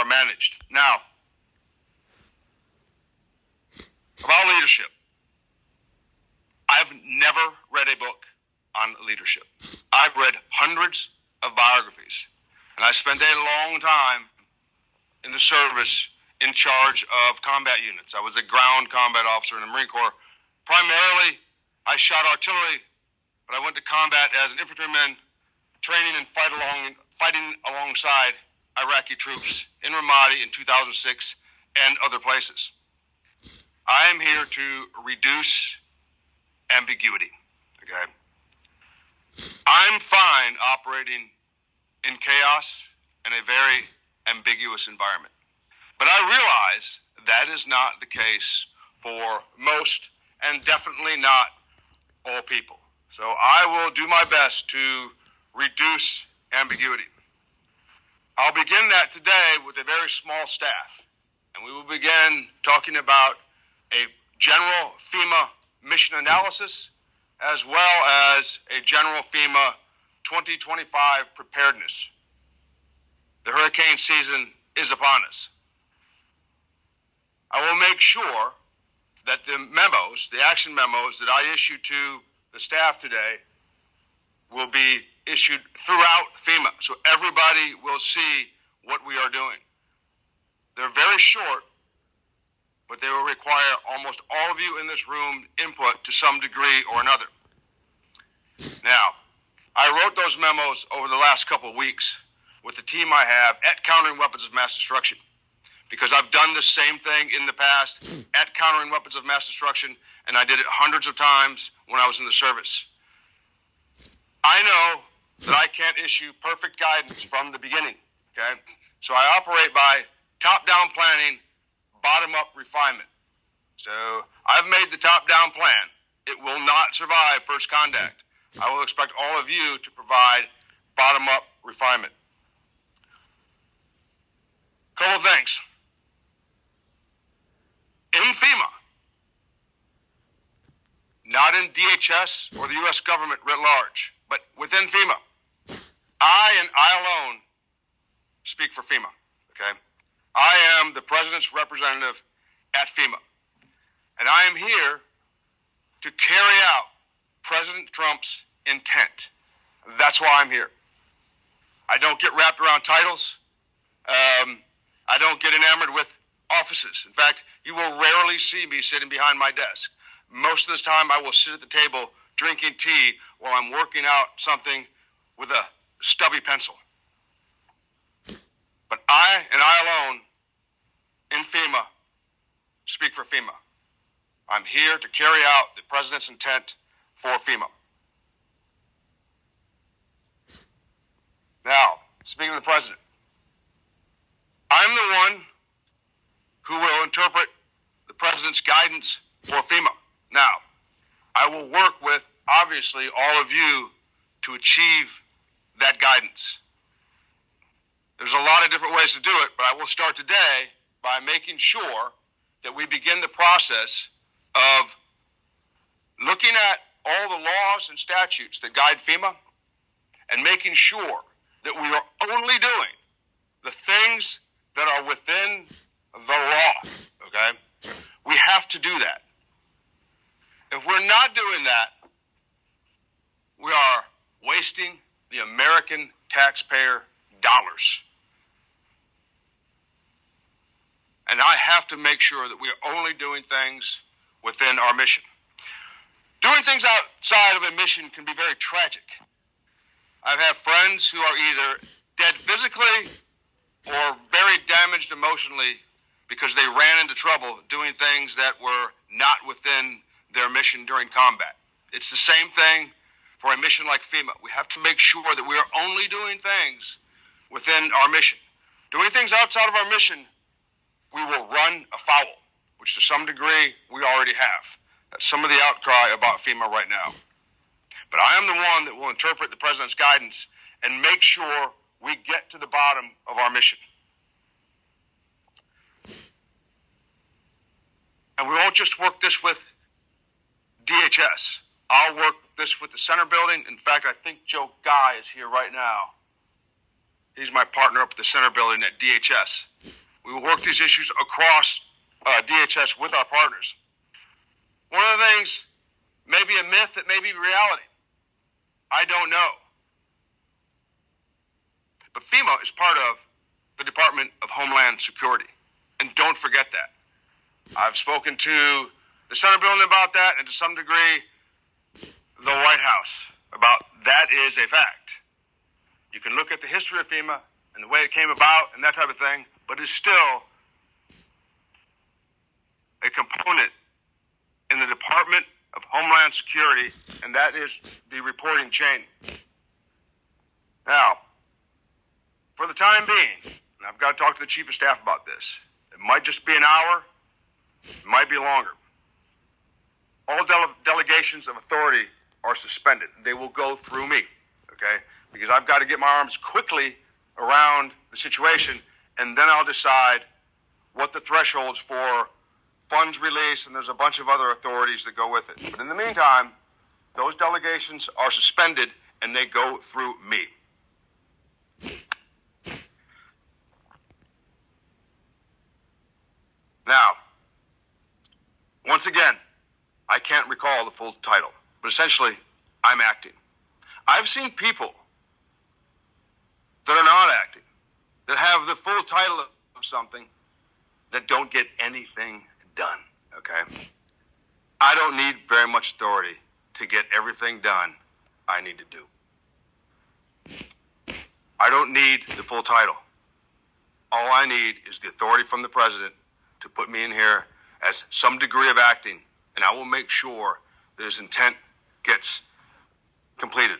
are managed. Now, about leadership. I've never read a book on leadership. I've read hundreds of biographies, and I spent a long time in the service in charge of combat units. I was a ground combat officer in the Marine Corps. Primarily, I shot artillery, but I went to combat as an infantryman, training and fighting alongside Iraqi troops in Ramadi in 2006 and other places. I am here to reduce ambiguity, okay? I'm fine operating in chaos in a very ambiguous environment. But I realize that is not the case for most and definitely not all people. So I will do my best to reduce ambiguity. I'll begin that today with a very small staff, and we will begin talking about a general FEMA mission analysis as well as a general FEMA 2025 preparedness. The hurricane season is upon us. I will make sure that the memos, the action memos that I issue to the staff today will be issued throughout FEMA, so everybody will see what we are doing. They're very short, but they will require almost all of you in this room input to some degree or another. Now, I wrote those memos over the last couple of weeks with the team I have at Countering Weapons of Mass Destruction, because I've done the same thing in the past at Countering Weapons of Mass Destruction, and I did it hundreds of times when I was in the service. I know that I can't issue perfect guidance from the beginning, okay? So I operate by top-down planning, bottom-up refinement. So I've made the top-down plan. It will not survive first contact. I will expect all of you to provide bottom-up refinement. Couple of things. In FEMA, not in DHS or the U.S. government writ large, but within FEMA, I and I alone speak for FEMA, okay? I am the president's representative at FEMA, and I am here to carry out President Trump's intent. That's why I'm here. I don't get wrapped around titles. I don't get enamored with offices. In fact, you will rarely see me sitting behind my desk. Most of the time, I will sit at the table drinking tea while I'm working out something with a stubby pencil. But I and I alone in FEMA speak for FEMA. I'm here to carry out the president's intent for FEMA. Now, speaking of the president, I'm the one who will interpret the president's guidance for FEMA. Now, I will work with, obviously, all of you to achieve that guidance. There's a lot of different ways to do it, but I will start today by making sure that we begin the process of looking at all the laws and statutes that guide FEMA and making sure that we are only doing the things that are within the law, okay? We have to do that. If we're not doing that, we are wasting the American taxpayer dollars. And I have to make sure that we are only doing things within our mission. Doing things outside of a mission can be very tragic. I've had friends who are either dead physically or very damaged emotionally because they ran into trouble doing things that were not within their mission during combat. It's the same thing for a mission like FEMA. We have to make sure that we are only doing things within our mission. Doing things outside of our mission, we will run afoul, which to some degree we already have. That's some of the outcry about FEMA right now. But I am the one that will interpret the president's guidance and make sure we get to the bottom of our mission. And we won't just work this with DHS. I'll work this with the Center Building. In fact, I think Joe Guy is here right now. He's my partner up at the Center Building at DHS. We will work these issues across DHS with our partners. One of the things may be a myth that may be reality. I don't know. But FEMA is part of the Department of Homeland Security. And don't forget that. I've spoken to the Senate Building about that, and to some degree, the White House about that is a fact. You can look at the history of FEMA and the way it came about and that type of thing, but it's still a component in the Department of Homeland Security, and that is the reporting chain. Now, for the time being, and I've got to talk to the Chief of Staff about this, it might just be an hour, it might be longer. All delegations of authority are suspended. They will go through me, okay? Because I've got to get my arms quickly around the situation, and then I'll decide what the thresholds for funds release, and there's a bunch of other authorities that go with it. But in the meantime, those delegations are suspended, and they go through me. Now, once again, I can't recall the full title, but essentially, I'm acting. I've seen people that are not acting, that have the full title of something, that don't get anything done, okay? I don't need very much authority to get everything done I need to do. I don't need the full title. All I need is the authority from the president to put me in here as some degree of acting, and I will make sure that his intent gets completed.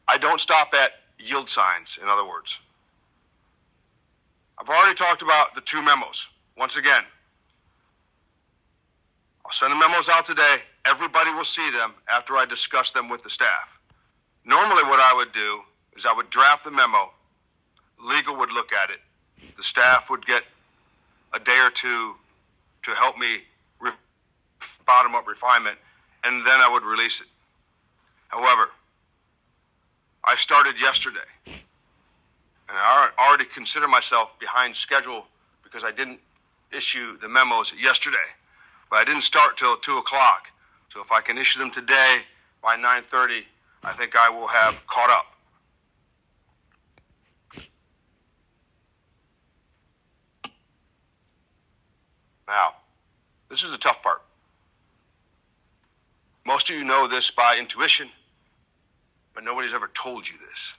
I don't stop at yield signs, in other words. I've already talked about the 2 memos. Once again, I'll send the memos out today. Everybody will see them after I discuss them with the staff. Normally what I would do is I would draft the memo. Legal would look at it. The staff would get a day or two to help me bottom-up refinement, and then I would release it. However, I started yesterday, and I already consider myself behind schedule because I didn't issue the memos yesterday, but I didn't start till 2 o'clock. So if I can issue them today by 9:30, I think I will have caught up. Now, this is the tough part. Most of you know this by intuition, but nobody's ever told you this.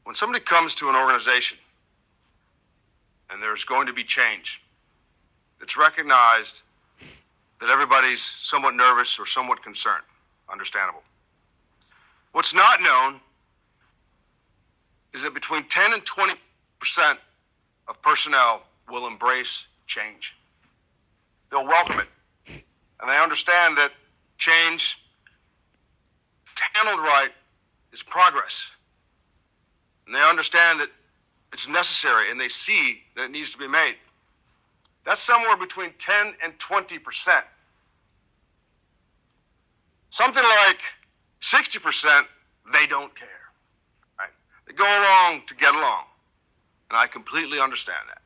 When somebody comes to an organization and there's going to be change, it's recognized that everybody's somewhat nervous or somewhat concerned. Understandable. What's not known is that between 10 and 20% of personnel will embrace change. They'll welcome it. And they understand that change, handled right, is progress. And they understand that it's necessary, and they see that it needs to be made. That's somewhere between 10 and 20%. Something like 60%, they don't care. Right? They go along to get along. And I completely understand that.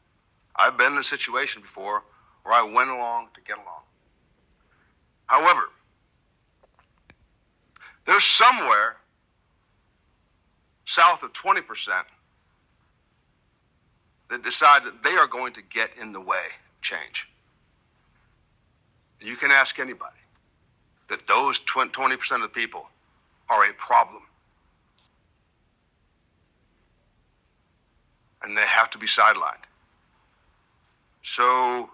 I've been in a situation before where I went along to get along. However, there's somewhere south of 20% that decide that they are going to get in the way of change. You can ask anybody that those 20% of the people are a problem. And they have to be sidelined. So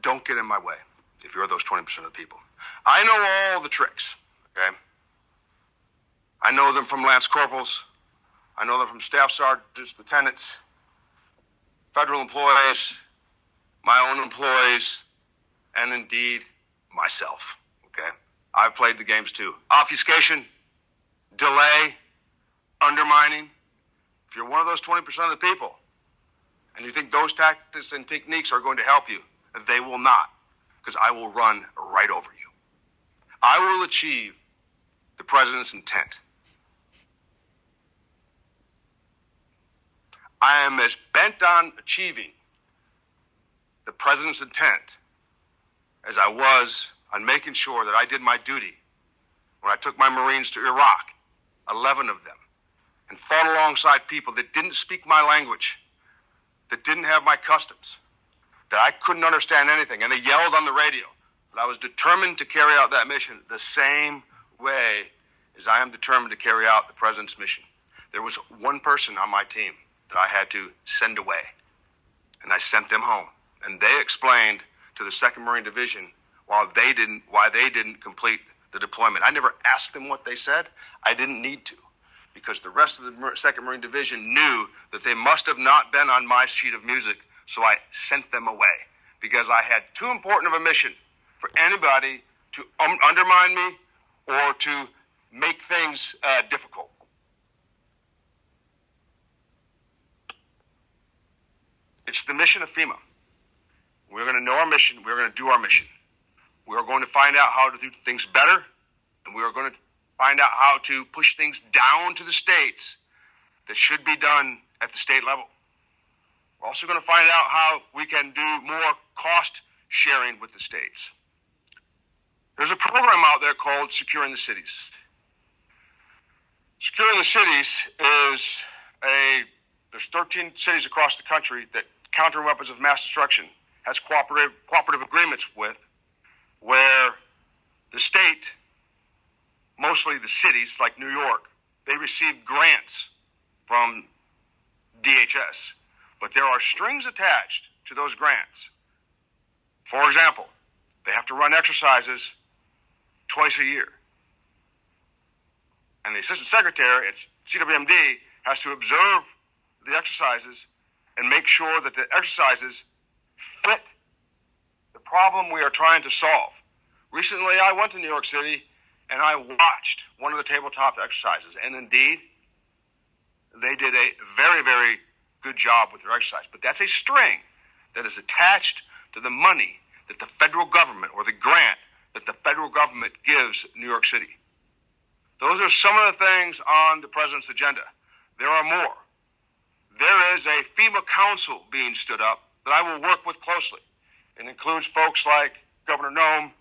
don't get in my way if you're those 20% of the people. I know all the tricks, okay? I know them from Lance Corporals. I know them from Staff Sergeants, Lieutenants, federal employees, my own employees, and indeed myself, okay? I've played the games too. Obfuscation, delay, undermining. If you're one of those 20% of the people, and you think those tactics and techniques are going to help you, they will not, because I will run right over you. I will achieve the president's intent. I am as bent on achieving the President's intent as I was on making sure that I did my duty when I took my Marines to Iraq, 11 of them, and fought alongside people that didn't speak my language, that didn't have my customs, that I couldn't understand anything, and they yelled on the radio. But I was determined to carry out that mission the same way as I am determined to carry out the President's mission. There was one person on my team that I had to send away, and I sent them home. And they explained to the 2nd Marine Division why they didn't complete the deployment. I never asked them what they said. I didn't need to, because the rest of the 2nd Marine Division knew that they must have not been on my sheet of music, so I sent them away, because I had too important of a mission for anybody to undermine me or to make things difficult. It's the mission of FEMA. We're going to know our mission. We're going to do our mission. We are going to find out how to do things better, and we are going to find out how to push things down to the states that should be done at the state level. We're also going to find out how we can do more cost sharing with the states. There's a program out there called Securing the Cities. Securing the Cities is there's 13 cities across the country that counter weapons of mass destruction has cooperative agreements with, where the state, mostly the cities like New York, they receive grants from DHS, but there are strings attached to those grants. For example, they have to run exercises twice a year. And the assistant secretary at CWMD has to observe the exercises and make sure that the exercises fit the problem we are trying to solve. Recently, I went to New York City and I watched one of the tabletop exercises, and indeed, they did a very, very good job with their exercise. But that's a string that is attached to the money that the federal government, or the grant that the federal government gives New York City. Those are some of the things on the President's agenda. There are more. There is a FEMA council being stood up that I will work with closely. It includes folks like Governor Nome,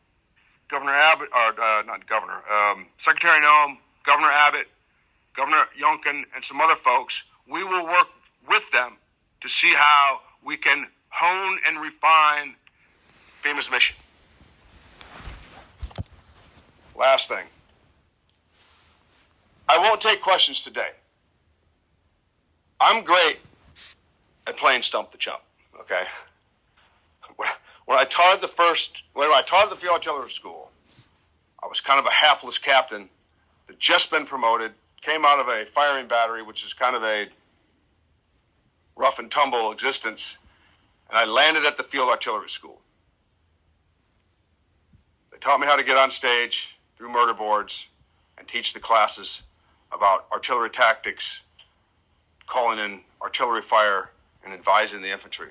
Governor Abbott, Secretary Nome, Governor Abbott, Governor Youngkin, and some other folks. We will work with them to see how we can hone and refine FEMA's mission. Last thing. I won't take questions today. I'm great at playing Stump the Chump, okay? When I taught at the Field Artillery School, I was kind of a hapless captain that just been promoted, came out of a firing battery, which is kind of a rough and tumble existence, and I landed at the Field Artillery School. They taught me how to get on stage through murder boards and teach the classes about artillery tactics, calling in artillery fire, and advising the infantry.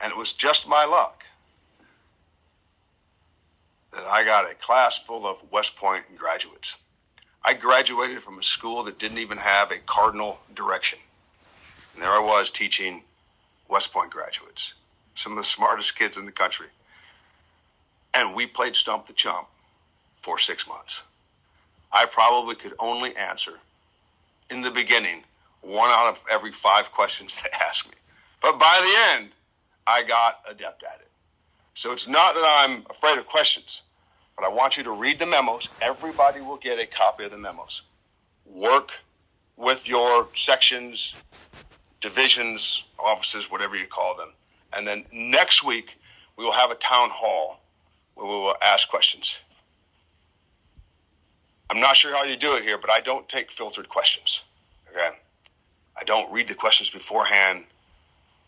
And it was just my luck that I got a class full of West Point graduates. I graduated from a school that didn't even have a cardinal direction. And there I was teaching West Point graduates, some of the smartest kids in the country. And we played Stump the Chump for 6 months. I probably could only answer, in the beginning, 1 out of every 5 questions they asked me. But by the end, I got adept at it. So it's not that I'm afraid of questions, but I want you to read the memos. Everybody will get a copy of the memos. Work with your sections, divisions, offices, whatever you call them. And then next week, we will have a town hall where we will ask questions. I'm not sure how you do it here, but I don't take filtered questions, okay? I don't read the questions beforehand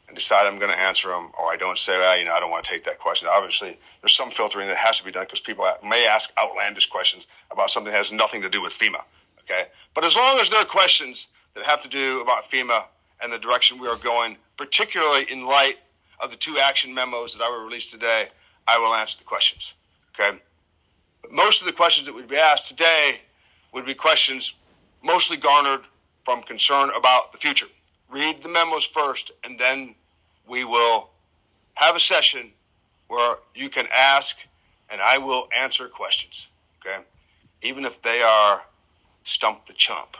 and decide I'm going to answer them, or I don't say, I don't want to take that question. Obviously, there's some filtering that has to be done because people may ask outlandish questions about something that has nothing to do with FEMA, okay? But as long as there are questions that have to do about FEMA and the direction we are going, particularly in light of the 2 action memos that I will release today, I will answer the questions, okay? But most of the questions that would be asked today would be questions mostly garnered from concern about the future. read the memos first, and then we will have a session where you can ask and I will answer questions, okay? Even if they are stump the chump.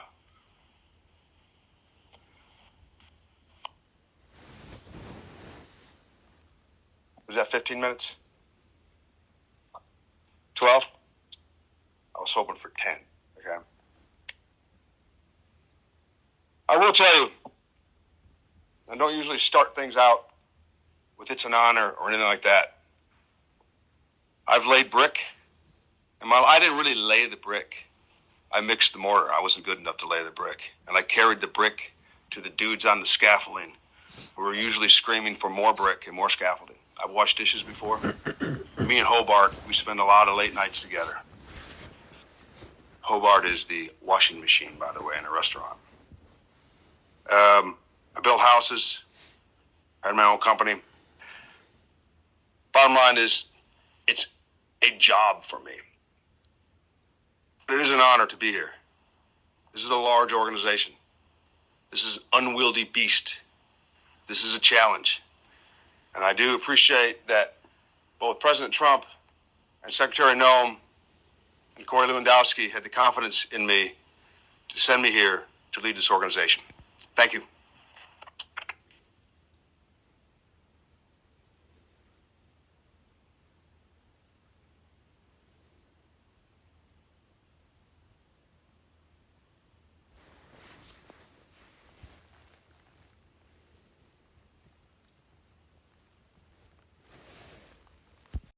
Was that 15 minutes? 12? I was hoping for 10, okay? I will tell you, I don't usually start things out with "it's an honor" or anything like that. I've laid brick, and I didn't really lay the brick. I mixed the mortar. I wasn't good enough to lay the brick. And I carried the brick to the dudes on the scaffolding who were usually screaming for more brick and more scaffolding. I've washed dishes before. Me and Hobart, we spend a lot of late nights together. Hobart is the washing machine, by the way, in a restaurant. I built houses. I had my own company. Bottom line is, it's a job for me. It is an honor to be here. This is a large organization. This is an unwieldy beast. This is a challenge. And I do appreciate that both President Trump and Secretary Noem and Corey Lewandowski had the confidence in me to send me here to lead this organization. Thank you.